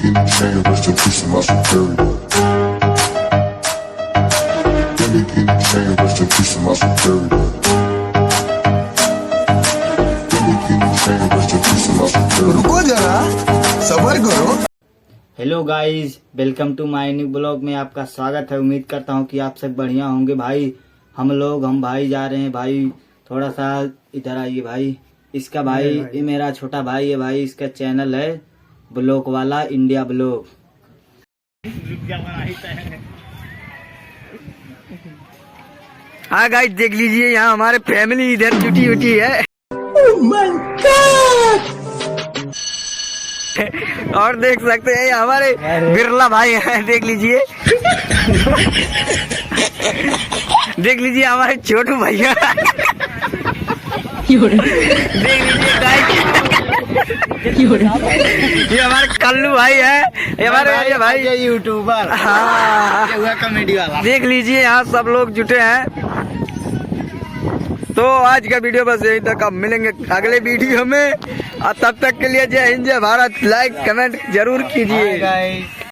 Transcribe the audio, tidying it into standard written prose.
king of chain, rest in peace to my superior. Give me king of chain, rest in peace to my superior. Give me king of chain, rest in peace to my superior. रुको जरा सबर करो। Hello guys, welcome to my new blog में आपका स्वागत है। उम्मीद करता हूँ कि आप सब बढ़िया होंगे। भाई हम भाई जा रहे हैं। भाई थोड़ा सा इधर आइए भाई। इसका भाई ये मेरा छोटा भाई है भाई। इसका चैनल है ब्लॉग वाला इंडिया ब्लॉग। हाँ गाइस देख लीजिए, यहाँ हमारे फैमिली इधर जुटी हुटी है। और देख सकते हैं हमारे बिरला भाई हैं, देख लीजिए। देख लीजिए हमारे छोटू भैया। देख लीजिए गाइस, ये हमारे कल्लू भाई है, ये हमारे भाई यूट्यूबर। हाँ कॉमेडी वाला। देख लीजिए यहाँ सब लोग जुटे हैं। तो आज का वीडियो बस यही तक, अब मिलेंगे अगले वीडियो में। और तब तक के लिए जय हिंद जय भारत। लाइक कमेंट जरूर कीजिए।